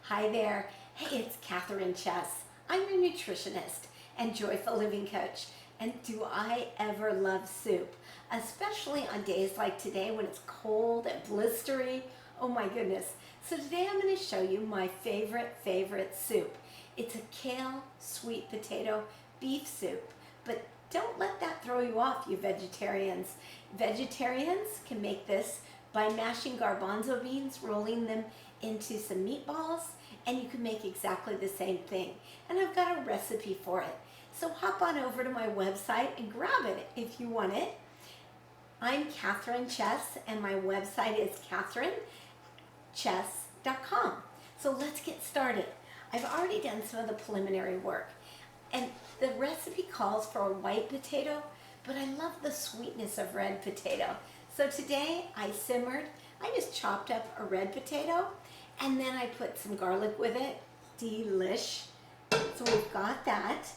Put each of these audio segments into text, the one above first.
Hi there. Hey, it's Catherine Chess. I'm your nutritionist and joyful living coach. And do I ever love soup, especially on days like today when it's cold and blistery. Oh my goodness. So today I'm going to show you my favorite soup. It's a kale sweet potato beef soup. But don't let that throw you off, you vegetarians. Vegetarians can make this by mashing garbanzo beans, rolling them into some meatballs, and you can make exactly the same thing. And I've got a recipe for it. So hop on over to my website and grab it if you want it. I'm Catherine Chess, and my website is catherinechess.com. So let's get started. I've already done some of the preliminary work, and the recipe calls for a white potato, but I love the sweetness of red potato. So today I just chopped up a red potato, and then I put some garlic with it. Delish. So we've got that.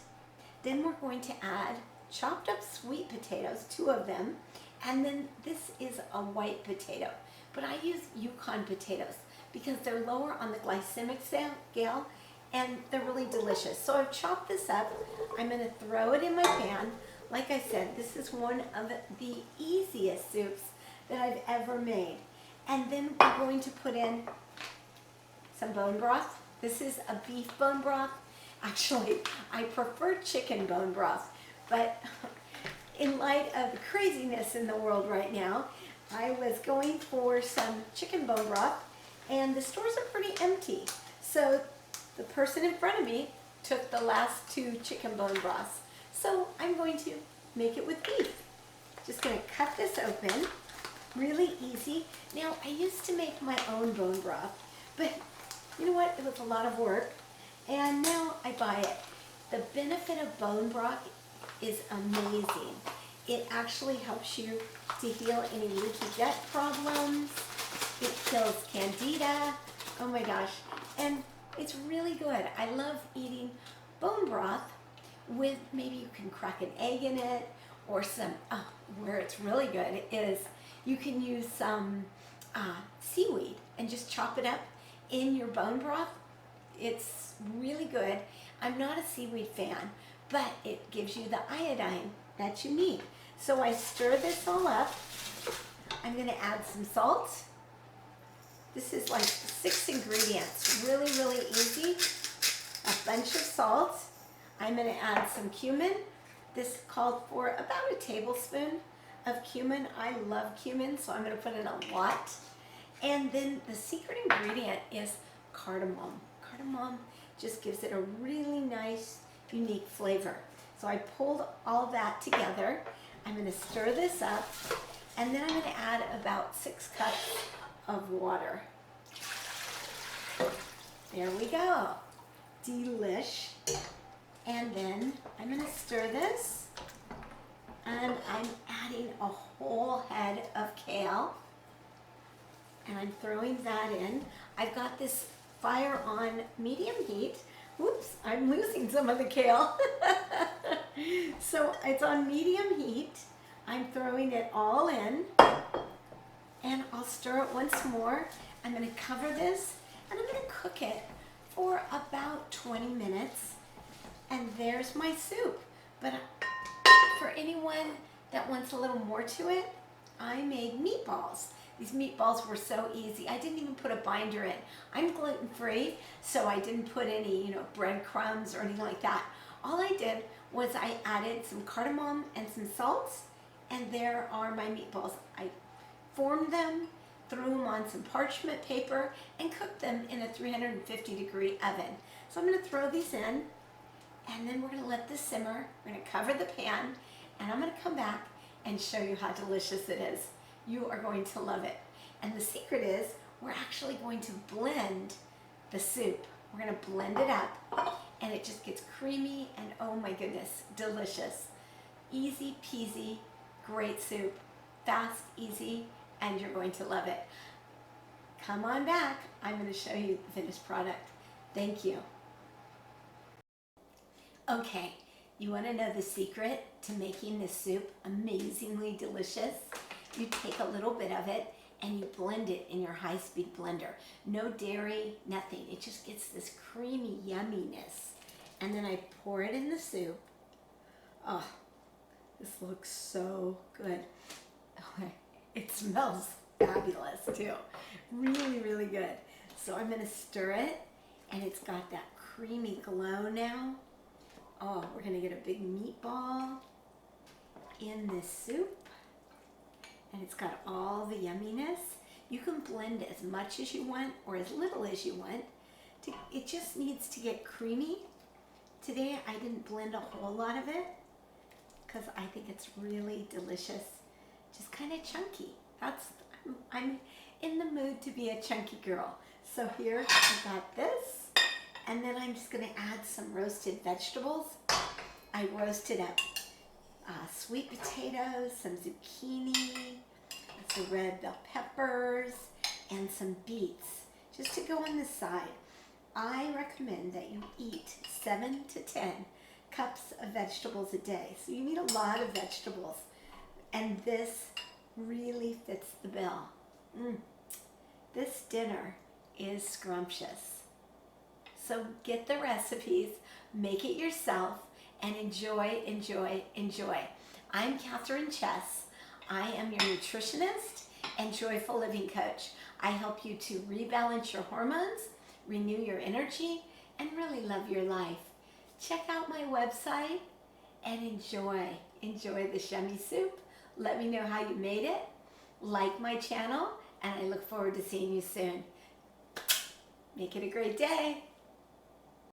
Then we're going to add chopped up sweet potatoes, 2 of them, and then this is a white potato. But I use Yukon potatoes because they're lower on the glycemic scale and they're really delicious. So I've chopped this up. I'm going to throw it in my pan. Like I said, this is one of the easiest soups that I've ever made. And then we're going to put in some bone broth. This is a beef bone broth. Actually, I prefer chicken bone broth, but in light of the craziness in the world right now, I was going for some chicken bone broth, and the stores are pretty empty. So the person in front of me took the last 2 chicken bone broths. So I'm going to make it with beef. Just going to cut this open. Really easy. Now, I used to make my own bone broth, but you know what? It was a lot of work, and now I buy it. The benefit of bone broth is amazing. It actually helps you to heal any leaky gut problems. It kills candida. Oh my gosh. And it's really good. I love eating bone broth with, maybe you can crack an egg in it, or some, where it's really good is you can use some seaweed and just chop it up in your bone broth. It's really good. I'm not a seaweed fan, but it gives you the iodine that you need. So I stir this all up. I'm going to add some salt. This is like 6 ingredients, really easy. A bunch of salt. I'm going to add some cumin. This called for about a tablespoon of cumin. I love cumin, so I'm going to put in a lot. And then the secret ingredient is cardamom. Cardamom just gives it a really nice, unique flavor. So I pulled all that together. I'm going to stir this up, and then I'm going to add about 6 cups of water. There we go. Delish. And then I'm going to stir this, and I'm adding a whole head of kale, and I'm throwing that in. I've got this fire on medium heat. Whoops, I'm losing some of the kale. So it's on medium heat. I'm throwing it all in, and I'll stir it once more. I'm going to cover this, and I'm going to cook it for about 20 minutes. And there's my soup. But for anyone that wants a little more to it, I made meatballs. These meatballs were so easy. I didn't even put a binder in. I'm gluten-free, so I didn't put any, breadcrumbs or anything like that. All I did was I added some cardamom and some salt, and there are my meatballs. I formed them, threw them on some parchment paper, and cooked them in a 350-degree oven. So I'm going to throw these in, and then we're going to let this simmer. We're going to cover the pan, and I'm going to come back and show you how delicious it is. You are going to love it. And the secret is we're actually going to blend the soup. We're going to blend it up, and it just gets creamy and, oh my goodness, delicious. Easy peasy, great soup. Fast, easy, and you're going to love it. Come on back. I'm going to show you the finished product. Thank you. Okay, you want to know the secret to making this soup amazingly delicious? You take a little bit of it and you blend it in your high-speed blender. No dairy, nothing. It just gets this creamy yumminess. And then I pour it in the soup. Oh, this looks so good. It smells fabulous too. Really, really good. So I'm gonna stir it, and it's got that creamy glow now. Oh, we're gonna get a big meatball in this soup, and it's got all the yumminess. You can blend as much as you want or as little as you want. It just needs to get creamy. Today I didn't blend a whole lot of it because I think it's really delicious, just kind of chunky. I'm in the mood to be a chunky girl. So here I got this, and then I'm just gonna add some roasted vegetables. I roasted up sweet potatoes, some zucchini, some red bell peppers, and some beets, just to go on the side. I recommend that you eat 7 to 10 cups of vegetables a day. So you need a lot of vegetables, and this really fits the bill. This dinner is scrumptious. So get the recipes, make it yourself, and enjoy, enjoy, enjoy. I'm Catherine Chess. I am your nutritionist and joyful living coach. I help you to rebalance your hormones, renew your energy, and really love your life. Check out my website and enjoy this yummy soup. Let me know how you made it. Like my channel, and I look forward to seeing you soon. Make it a great day.